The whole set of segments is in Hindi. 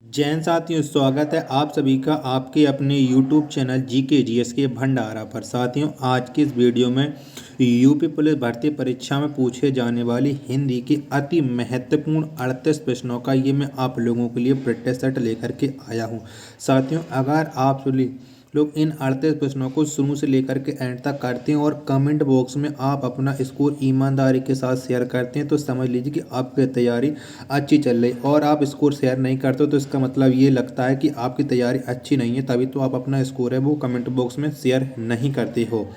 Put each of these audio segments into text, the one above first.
जैन साथियों, स्वागत है आप सभी का आपके अपने YouTube चैनल जीके जीएस के भंडारा पर। साथियों, आज की इस वीडियो में यूपी पुलिस भर्ती परीक्षा में पूछे जाने वाली हिंदी की अति महत्वपूर्ण 38 प्रश्नों का ये मैं आप लोगों के लिए प्रैक्टिस सेट लेकर के आया हूँ। साथियों, अगर आप लोग इन 38 प्रश्नों को शुरू से लेकर के एंड तक करते हैं और कमेंट बॉक्स में आप अपना स्कोर ईमानदारी के साथ शेयर करते हैं तो समझ लीजिए कि आपकी तैयारी अच्छी चल रही। और आप स्कोर शेयर नहीं करते हो तो इसका मतलब ये लगता है कि आपकी तैयारी अच्छी नहीं है, तभी तो आप अपना स्कोर है वो कमेंट बॉक्स में शेयर नहीं करते हो।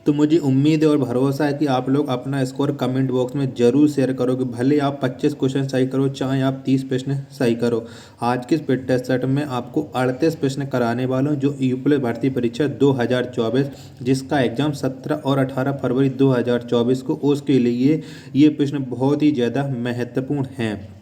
तो मुझे उम्मीद है और भरोसा है कि आप लोग अपना स्कोर कमेंट बॉक्स में ज़रूर शेयर करोगे, भले आप 25 क्वेश्चन सही करो चाहे आप 30 प्रश्न सही करो। आज के इस टेस्ट सेट में आपको 38 प्रश्न कराने वाला हूँ जो यूपी भर्ती परीक्षा 2024 जिसका एग्जाम 17 और 18 फरवरी 2024 को, उसके लिए ये प्रश्न बहुत ही ज़्यादा महत्वपूर्ण हैं।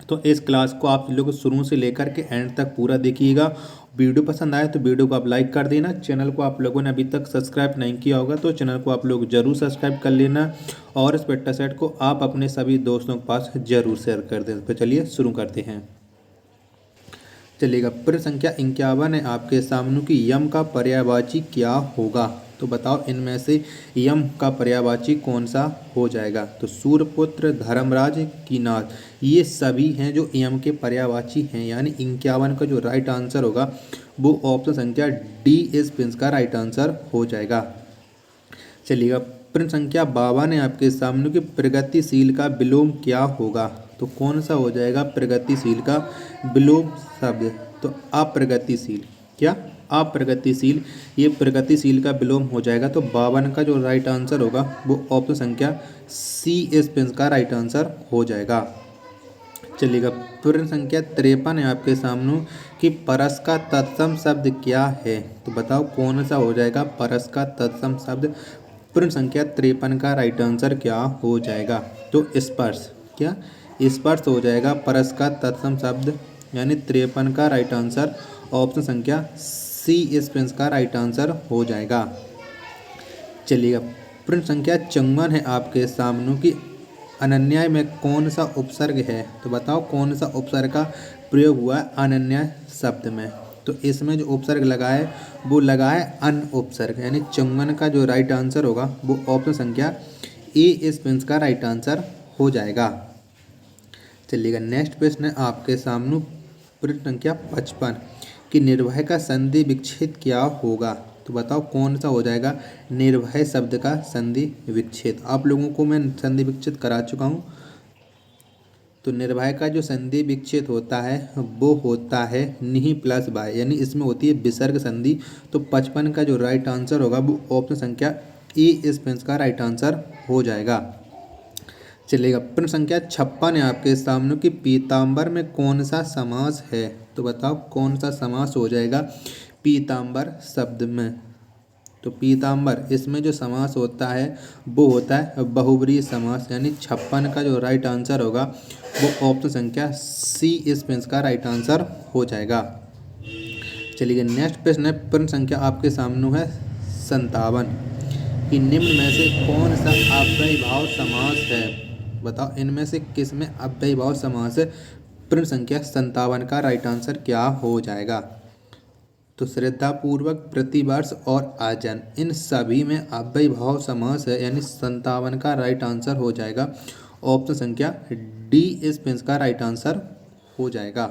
तो इस क्लास को आप लोग शुरू से लेकर के एंड तक पूरा देखिएगा। वीडियो पसंद आए तो वीडियो को आप लाइक कर देना। चैनल को आप लोगों ने अभी तक सब्सक्राइब नहीं किया होगा तो चैनल को आप लोग जरूर सब्सक्राइब कर लेना और इस पेट्टा सेट को आप अपने सभी दोस्तों के पास जरूर शेयर कर दें। तो चलिए शुरू करते हैं। चलिएगा, प्रश्न संख्या 51 है आपके सामने की यम का पर्यायवाची क्या होगा। तो बताओ इनमें से यम का पर्यायवाची कौन सा हो जाएगा। तो सूर्यपुत्र, धर्मराज, कीनाथ, ये सभी हैं जो यम के पर्यायवाची हैं, यानी 51 का जो राइट आंसर होगा वो ऑप्शन संख्या डी इस प्रिंस का राइट आंसर हो जाएगा। चलिएगा, प्रश्न संख्या 52 है आपके सामने कि प्रगतिशील का विलोम क्या होगा। तो कौन सा हो जाएगा प्रगतिशील का विलोम शब्द। तो अप्रगतिशील, क्या अप्रगतिशील, ये प्रगतिशील का विलोम हो जाएगा। तो 52 का जो राइट आंसर होगा वो ऑप्शन संख्या सी इस प्रिंस का राइट आंसर हो जाएगा। चलिएगा, प्रश्न संख्या 53 है आपके सामने कि परस का तत्सम शब्द क्या है। तो बताओ कौन सा हो जाएगा परस का तत्सम शब्द। प्रश्न संख्या 53 का राइट आंसर क्या हो जाएगा। तो स्पर्श, क्या स्पर्श हो जाएगा परस का तत्सम शब्द, यानी 53 का राइट आंसर ऑप्शन संख्या सी इस प्रिंस का राइट आंसर हो जाएगा। चलिएगा, प्रश्न संख्या 54 है आपके सामने कि अनन्याय में कौन सा उपसर्ग है। तो बताओ कौन सा उपसर्ग का प्रयोग हुआ है अनन्याय शब्द में। तो इसमें जो उपसर्ग लगा है वो लगा है अन उपसर्ग, यानी 54 का जो राइट आंसर होगा वो ऑप्शन संख्या ए इस प्रिंस का राइट आंसर हो जाएगा। चलिएगा, नेक्स्ट प्रश्न है आपके सामने प्रश्न संख्या 55 कि निर्भय का संधि विच्छेद क्या होगा। तो बताओ कौन सा हो जाएगा निर्भय शब्द का संधि विच्छेद। आप लोगों को मैं संधि विच्छेद करा चुका हूँ। तो निर्भय का जो संधि विच्छेद होता है वो होता है निहि प्लस बाय, यानी इसमें होती है विसर्ग संधि। तो 55 का जो राइट आंसर होगा वो ऑप्शन संख्या ए इस प्रिंस का राइट आंसर हो जाएगा। चलिएगा, प्रश्न संख्या 56 है आपके सामने कि पीताम्बर में कौन सा समास है। तो बताओ कौन सा समास हो जाएगा पीताम्बर शब्द में। तो पीताम्बर, इसमें जो समास होता है वो होता है बहुब्रीहि समास, यानी 56 का जो राइट आंसर होगा वो ऑप्शन संख्या सी इस प्रिंस का राइट आंसर हो जाएगा। चलिए, नेक्स्ट प्रश्न है प्रश्न संख्या आपके सामने है 57 कि निम्न में से कौन सा अव्ययीभाव समास है। बताओ इनमें से किस में अव्ययीभाव समास है। प्रश्न संख्या 57 का राइट आंसर क्या हो जाएगा। तो श्रद्धापूर्वक, प्रतिवर्ष और आजन, इन सभी में अव्ययीभाव समास है, यानी 57 का राइट आंसर हो जाएगा। ऑप्शन संख्या डी इस प्रिंस का राइट आंसर हो जाएगा।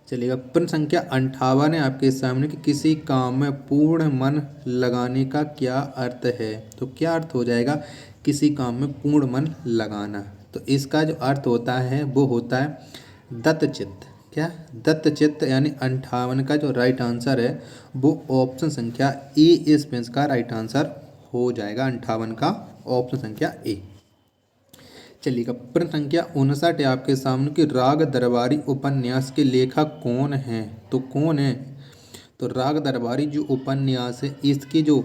चलिएगा, प्रश्न संख्या 58 है आपके सामने कि किसी काम में पूर्ण मन लगाने का क्या अर्थ है। तो क्या अर्थ हो जाएगा किसी काम में पूर्ण मन लगाना। तो इसका जो अर्थ होता है वो होता है दत्तचित्त, क्या दत्तचित्त, यानी 58 का जो राइट आंसर है वो ऑप्शन संख्या ए इस प्रिंस का राइट आंसर हो जाएगा। 58 का ऑप्शन संख्या ए। चलिएगा, प्रश्न संख्या 59 है आपके सामने कि राग दरबारी उपन्यास के लेखक कौन हैं। तो कौन है। तो राग दरबारी जो उपन्यास है इसके जो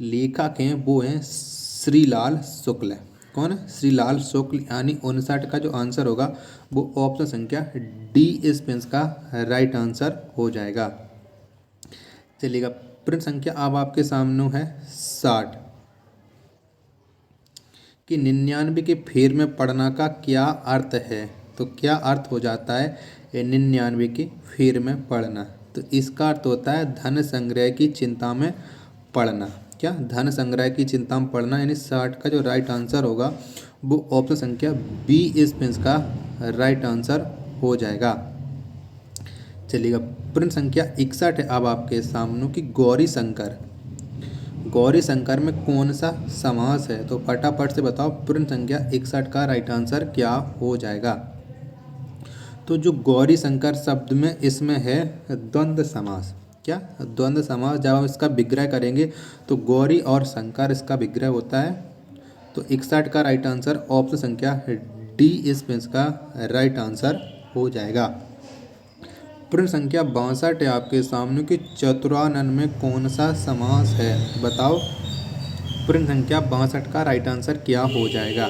लेखक हैं वो हैं श्रीलाल शुक्ल। कौन है श्रीलाल शुक्ल, यानी 59 का जो आंसर होगा वो ऑप्शन संख्या डी इस प्रिंस का राइट आंसर हो जाएगा। चलिएगा, प्रश्न संख्या अब आपके सामने है 60 कि 99 के फेर में पढ़ना का क्या अर्थ है। तो क्या अर्थ हो जाता है 99 के फेर में पड़ना। तो इसका अर्थ होता है धन संग्रह की चिंता में पड़ना। क्या? धन संग्रह की चिंता में पड़ना, यानी 60 का जो राइट आंसर होगा वो ऑप्शन संख्या बी इसका राइट आंसर हो जाएगा। चलिएगा, प्रश्न संख्या 61 है अब आपके सामने कि गौरी शंकर। गौरी शंकर में कौन सा समास है? तो फटाफट से बताओ, प्रश्न संख्या 61 का राइट आंसर क्या हो जाएगा? तो जो गौरी शंकर शब्द में इसमें है द्वंद्व समास। क्या? द्वंद्व समास। जब हम इसका विग्रह करेंगे तो गौरी और शंकर इसका विग्रह होता है। तो 61 का राइट आंसर ऑप्शन संख्या डी इसका राइट आंसर हो जाएगा। प्रश्न संख्या 62 है आपके सामने कि चतुरानन में कौन सा समास है? बताओ, प्रश्न संख्या 62 का राइट आंसर क्या हो जाएगा?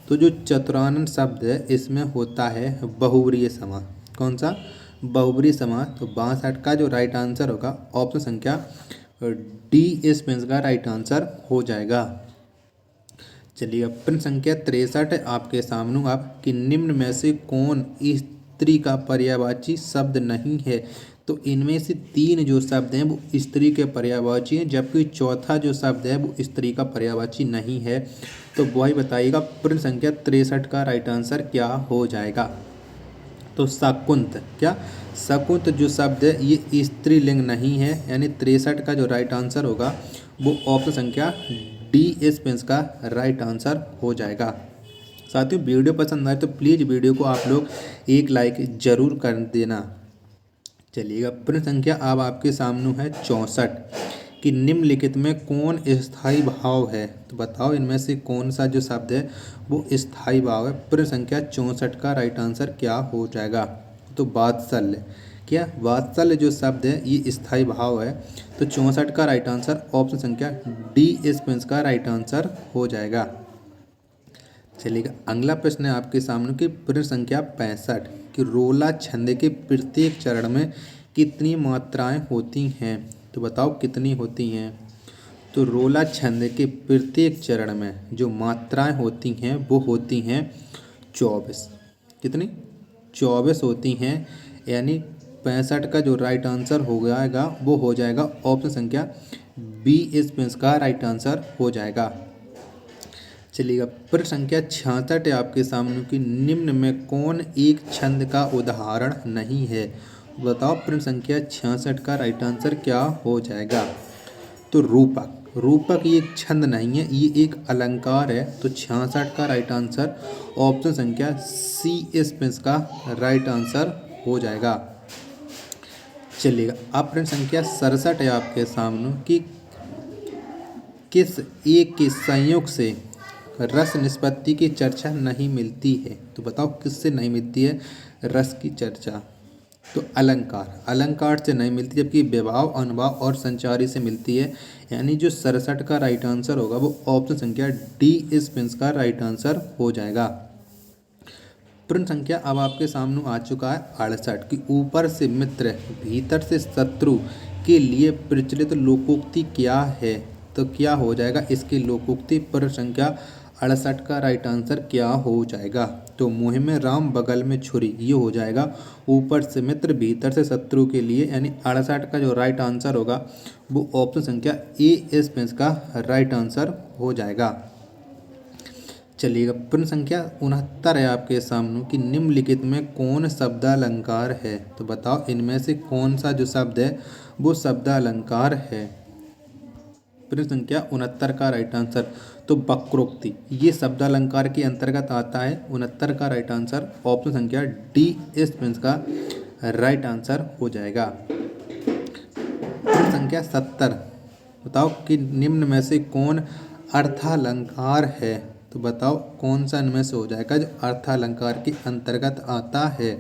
तो जो चतुरानन शब्द है इसमें होता है बहुब्रीहि समास। कौन सा? बहुब्रीहि समास। तो 62 का जो राइट आंसर होगा ऑप्शन संख्या डी इसका राइट आंसर हो जाएगा। चलिए, प्रश्न संख्या 63 है आपके सामने आप कि निम्न में से कौन स्त्री का पर्यायवाची शब्द नहीं है? तो इनमें से 3 जो शब्द हैं वो स्त्री के पर्यायवाची हैं, जबकि चौथा जो शब्द है वो स्त्री का पर्यायवाची नहीं है। तो वही बताइएगा, प्रश्न संख्या 63 का राइट आंसर क्या हो जाएगा? तो शकुंत। क्या? शकुंत जो शब्द है ये स्त्रीलिंग नहीं है, यानी 63 का जो राइट आंसर होगा वो ऑप्शन संख्या डी इसका राइट आंसर हो जाएगा। साथियों, वीडियो पसंद आए तो प्लीज़ वीडियो को आप लोग एक लाइक जरूर कर देना। चलिएगा, प्रश्न संख्या अब आपके सामने है 64 कि निम्नलिखित में कौन स्थायी भाव है? तो बताओ, इनमें से कौन सा जो शब्द है वो स्थायी भाव है? प्रश्न संख्या 64 का राइट आंसर क्या हो जाएगा? तो वात्सल्य। क्या? वात्सल्य जो शब्द है ये स्थायी भाव है। तो 64 का राइट आंसर ऑप्शन संख्या डी इसका राइट आंसर हो जाएगा। चलिएगा, अगला प्रश्न है आपके सामने कि प्रश्न संख्या 65 कि रोला छंद के प्रत्येक चरण में कितनी मात्राएं होती हैं? तो बताओ कितनी होती हैं? तो रोला छंद के प्रत्येक चरण में जो मात्राएं होती हैं वो होती हैं 24। कितनी? 24 होती हैं, यानी 65 का जो राइट आंसर हो जाएगा वो हो जाएगा ऑप्शन संख्या बी इसका राइट आंसर हो जाएगा। चलिएगा, प्रश्न संख्या 66 है आपके सामने कि निम्न में कौन एक छंद का उदाहरण नहीं है? बताओ, प्रश्न संख्या 66 का राइट आंसर क्या हो जाएगा? तो रूपक। रूपक ये एक छंद नहीं है, ये एक अलंकार है। तो 66 का राइट आंसर ऑप्शन संख्या सी इसका राइट आंसर हो जाएगा। चलिएगा, अब प्रश्न संख्या 67 है आपके सामने कि किस एक के संयोग से रस निष्पत्ति की चर्चा नहीं मिलती है? तो बताओ किससे नहीं मिलती है रस की चर्चा? तो अलंकार। अलंकार से नहीं मिलती, जबकि विभाव, अनुभाव और संचारी से मिलती है। यानी जो 67 का राइट आंसर होगा वो ऑप्शन संख्या डी इसका राइट आंसर हो जाएगा। प्रश्न संख्या अब आपके सामने आ चुका है 68 कि ऊपर से मित्र भीतर से शत्रु के लिए प्रचलित लोकोक्ति क्या है? तो क्या हो जाएगा इसकी लोकोक्ति? प्रश्न संख्या 68 का राइट आंसर क्या हो जाएगा? तो मुँह में राम बगल में छुरी, ये हो जाएगा ऊपर से मित्र भीतर से शत्रु के लिए, यानी 68 का जो राइट आंसर होगा वो ऑप्शन संख्या ए इसका राइट आंसर हो जाएगा। चलिएगा, प्रश्न संख्या 69 है आपके सामने कि निम्नलिखित में कौन शब्दालंकार है? तो बताओ, इनमें से कौन सा जो शब्द है वो शब्दालंकार है? प्रश्न संख्या 69 का राइट आंसर तो वक्रोक्ति, ये शब्दालंकार के अंतर्गत आता है। 69 का राइट आंसर ऑप्शन संख्या डी इसका राइट आंसर हो जाएगा। प्रश्न संख्या 70, बताओ कि निम्न में से कौन अर्थालंकार है? तो बताओ कौन सा इनमें से हो जाएगा जो अर्थालंकार के अंतर्गत आता है?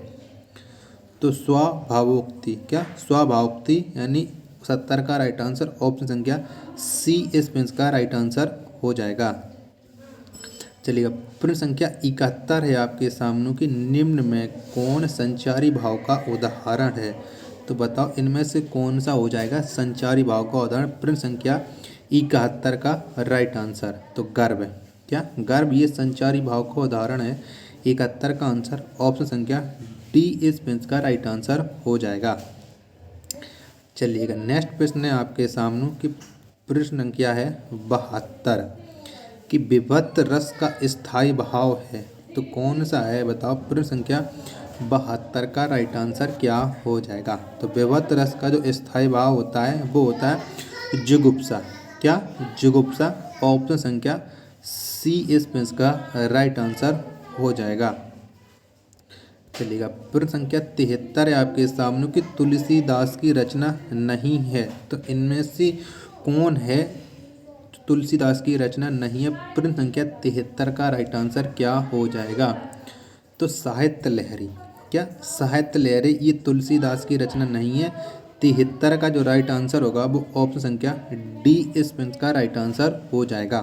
तो स्वभावोक्ति। क्या? स्वभावोक्ति, यानी 70 का राइट आंसर ऑप्शन संख्या सी इसका राइट आंसर हो जाएगा। चलिएगा, प्रश्न संख्या 71 है आपके सामने कि निम्न में कौन संचारी भाव का उदाहरण है? तो बताओ इनमें से कौन सा हो जाएगा संचारी भाव का उदाहरण? प्रश्न संख्या 71 का राइट आंसर तो गर्व। क्या? गर्व ये संचारी भाव का उदाहरण है। 71 का आंसर ऑप्शन संख्या डी इस इसका राइट आंसर हो जाएगा। चलिएगा नेक्स्ट प्रश्न है आपके सामने कि प्रश्न संख्या है 72 कि विभक्त रस का स्थायी भाव है तो कौन सा है बताओ। प्रश्न संख्या 72 का राइट आंसर क्या हो जाएगा। तो विभक्त रस का जो स्थायी भाव होता है वो होता है जुगुप्सा। क्या जुगुप्सा। ऑप्शन संख्या सी इस इसका राइट आंसर हो जाएगा। चलिएगा प्रश्न संख्या 73 है आपके सामने कि तुलसीदास की रचना नहीं है तो इनमें से कौन है तुलसीदास की रचना नहीं है। प्रश्न संख्या 73 का राइट आंसर क्या हो जाएगा। तो साहित्य लहरी। क्या साहित्य लहरी ये तुलसीदास की रचना नहीं है। 73 का जो राइट आंसर होगा वो ऑप्शन संख्या डी इस का राइट आंसर हो जाएगा।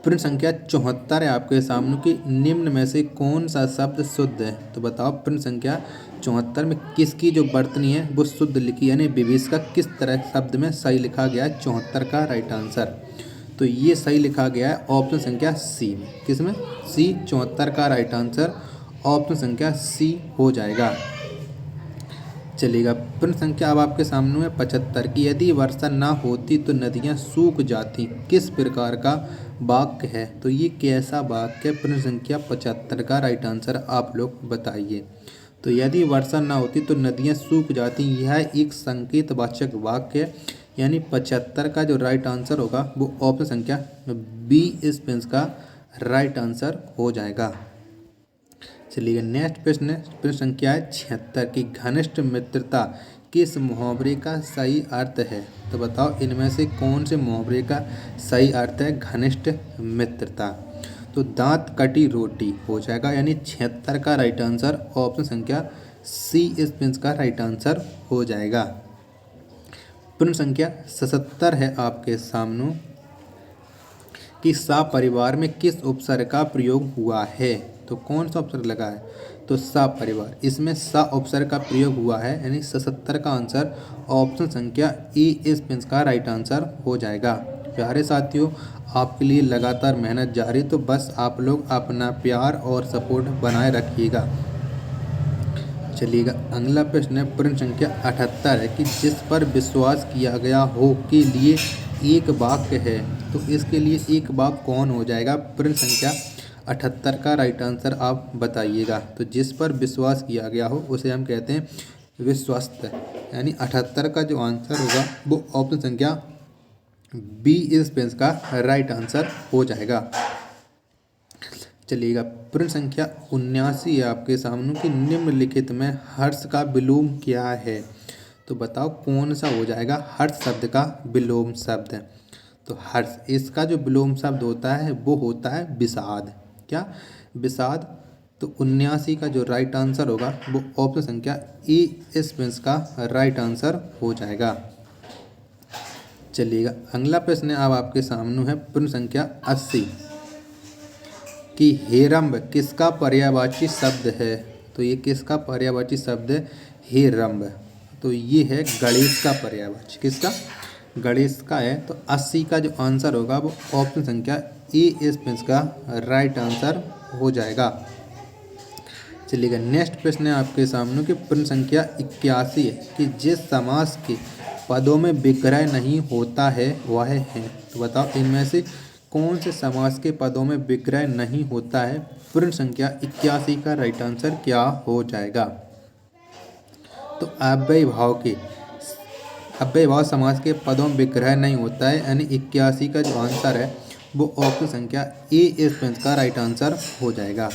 प्रश्न संख्या 74 है आपके सामने कि निम्न में से कौन सा शब्द शुद्ध है तो बताओ। प्रश्न संख्या 74 में किसकी जो वर्तनी है वो शुद्ध लिखी यानी विभीषिका किस तरह शब्द में सही लिखा गया है। 74 का राइट आंसर तो ये सही लिखा गया है ऑप्शन संख्या सी में। किसमें सी। 74 का राइट आंसर ऑप्शन संख्या सी हो जाएगा। चलिएगा प्रश्न संख्या अब आपके सामने है 75 की यदि वर्षा ना होती तो नदियाँ सूख जाती किस प्रकार का वाक्य है तो ये कैसा वाक्य। प्रश्न संख्या 75 का राइट आंसर आप लोग बताइए। तो यदि वर्षा ना होती तो नदियाँ सूख जाती यह एक संकेतवाचक वाक्य है यानी 75 का जो राइट आंसर होगा वो ऑप्शन संख्या बी इस का राइट आंसर हो जाएगा। चलिए नेक्स्ट प्रश्न है प्रश्न संख्या है 76 की घनिष्ठ मित्रता किस मुहावरे का सही अर्थ है तो बताओ इनमें से कौन से मुहावरे का सही अर्थ है घनिष्ठ मित्रता। तो दांत कटी रोटी हो जाएगा यानी 76 का राइट आंसर ऑप्शन संख्या सी इस का राइट आंसर हो जाएगा। प्रश्न संख्या 77 है आपके सामने कि सा परिवार में किस उपसर्ग का प्रयोग हुआ है तो कौन सा उपसर्ग लगा है। तो सा परिवार इसमें सा उपसर्ग का प्रयोग हुआ है यानी 77 का आंसर ऑप्शन संख्या ए इस का राइट आंसर हो जाएगा। प्यारे साथियों आपके लिए लगातार मेहनत जारी तो बस आप लोग अपना प्यार और सपोर्ट बनाए रखिएगा। चलिएगा अगला प्रश्न है प्रश्न संख्या 78 है कि जिस पर विश्वास किया गया हो के लिए एक वाक्य है तो इसके लिए एक वाक्य कौन हो जाएगा। प्रश्न संख्या 78 का राइट आंसर आप बताइएगा। तो जिस पर विश्वास किया गया हो उसे हम कहते हैं विश्वस्त यानी 78 का जो आंसर होगा वो ऑप्शन संख्या बी इस का राइट आंसर हो जाएगा। चलिएगा प्रश्न संख्या 79 है आपके सामने कि निम्नलिखित में हर्ष का विलोम क्या है तो बताओ कौन सा हो जाएगा। हर्ष शब्द का विलोम शब्द है तो हर्ष इसका जो विलोम शब्द होता है वो होता है विषाद। क्या विषाद। तो 79 का जो राइट आंसर होगा वो ऑप्शन संख्या ए इस का राइट आंसर हो जाएगा। चलिएगा अगला प्रश्न अब आपके सामने है प्रश्न संख्या 80 कि हेरम्ब किसका पर्यायवाची शब्द है तो ये किसका पर्यायवाची शब्द है हेरम्ब। तो ये है गणेश का पर्यायवाची। किसका गणेश का है। तो 80 का जो आंसर होगा वो ऑप्शन संख्या ए इस का राइट आंसर हो जाएगा। चलिएगा नेक्स्ट प्रश्न है आपके सामने कि प्रश्न संख्या 81 है कि जिस समास के पदों में विग्रह नहीं होता है वह है तो बताओ इनमें से कौन से समास के पदों में विग्रह नहीं होता है। प्रश्न संख्या 81 का राइट आंसर क्या हो जाएगा। तो अव्ययी भाव समास के पदों में विग्रह नहीं होता है यानी 81 का जो आंसर है वो ऑप्शन संख्या ए इस का राइट आंसर हो जाएगा।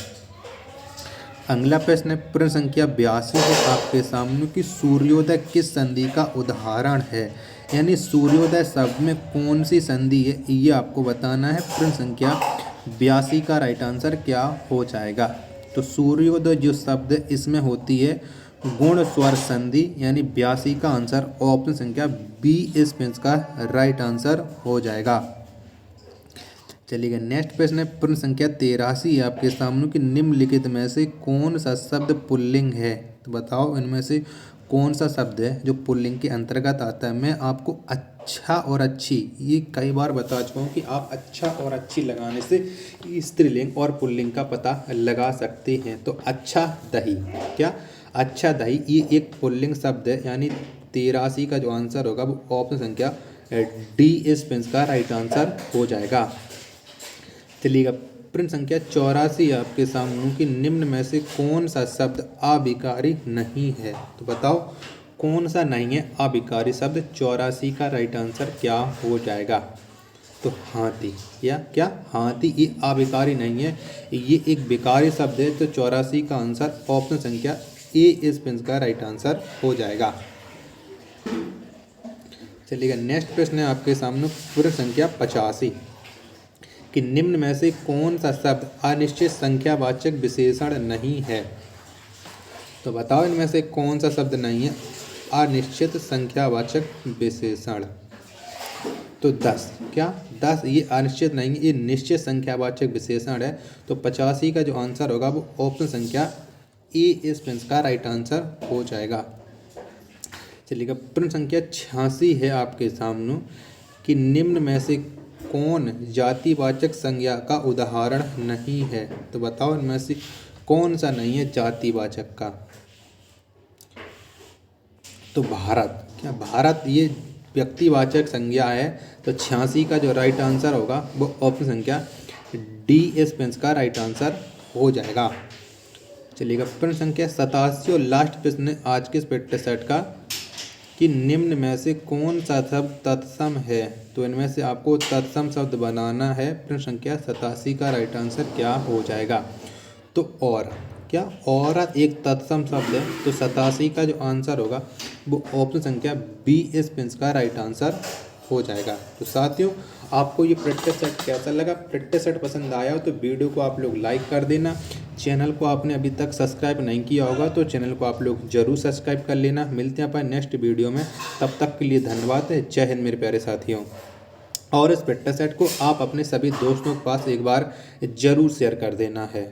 अगला प्रश्न है प्रश्न संख्या 82 है आपके सामने कि सूर्योदय किस संधि का उदाहरण है यानी सूर्योदय शब्द में कौन सी संधि है ये आपको बताना है। प्रश्न संख्या 82 का राइट आंसर क्या हो जाएगा। तो सूर्योदय जो शब्द इसमें होती है गुण स्वर संधि यानी 82 का आंसर ऑप्शन संख्या बी इस का राइट आंसर हो जाएगा। चलिएगा नेक्स्ट प्रश्न है प्रश्न संख्या 83 आपके सामने कि निम्नलिखित में से कौन सा शब्द पुल्लिंग है तो बताओ इनमें से कौन सा शब्द है जो पुल्लिंग के अंतर्गत आता है। मैं आपको अच्छा और अच्छी, ये कई बार बता चुका हूँ कि आप अच्छा और अच्छी लगाने से स्त्रीलिंग और पुल्लिंग का पता लगा सकते हैं। तो अच्छा दही, क्या अच्छा दही, ये एक पुल्लिंग शब्द है, यानी 83 का जो आंसर होगा वो ऑप्शन संख्या डी इस का राइट आंसर हो जाएगा। चलिएगा प्रश्न संख्या 84 आपके सामने कि निम्न में से कौन सा शब्द अभिकारी नहीं है। तो बताओ कौन सा नहीं है अभिकारी शब्द। 84 का राइट आंसर क्या हो जाएगा। तो हाथी, या क्या हाथी ये अभिकारी नहीं है, ये एक विकारी शब्द है। तो 84 का आंसर ऑप्शन संख्या ए इस का राइट आंसर हो जाएगा। चलिएगा नेक्स्ट प्रश्न है आपके सामने प्रश्न संख्या 85 कि निम्न में से कौन सा शब्द अनिश्चित संख्यावाचक विशेषण नहीं है। तो बताओ इनमें से कौन सा शब्द नहीं है अनिश्चित संख्यावाचक विशेषण। तो 10, क्या 10 ये अनिश्चित नहीं है, ये निश्चित संख्यावाचक विशेषण है। तो 85 का जो आंसर होगा वो ऑप्शन संख्या ए इस का राइट आंसर हो जाएगा। चलिएगा प्रश्न संख्या 86 है आपके सामने कि निम्न में से कौन जातिवाचक संज्ञा का उदाहरण नहीं है। तो बताओ इनमें से कौन सा नहीं है जातिवाचक का। तो भारत, क्या भारत ये व्यक्तिवाचक संज्ञा है। तो 86 का जो राइट आंसर होगा वो ऑप्शन संख्या डी इस का राइट आंसर हो जाएगा। चलिएगा प्रश्न संख्या 87 और लास्ट प्रश्न है आज के इस प्रैक्टिस सेट का कि निम्न में से कौन सा शब्द तत्सम है। तो इनमें से आपको तत्सम शब्द बनाना है। प्रश्न संख्या 87 का राइट आंसर क्या हो जाएगा। तो और, क्या औरत एक तत्सम शब्द है। तो 87 का जो आंसर होगा वो ऑप्शन संख्या बी इस का राइट आंसर हो जाएगा। तो साथियों आपको ये प्रैक्टिस सेट कैसा लगा। प्रैक्टिस सेट पसंद आया हो तो वीडियो को आप लोग लाइक कर देना। चैनल को आपने अभी तक सब्सक्राइब नहीं किया होगा तो चैनल को आप लोग जरूर सब्सक्राइब कर लेना। मिलते हैं अपन नेक्स्ट वीडियो में, तब तक के लिए धन्यवाद। जय हिंद मेरे प्यारे साथियों। और इस प्रैक्टिस सेट को आप अपने सभी दोस्तों के पास एक बार जरूर शेयर कर देना है।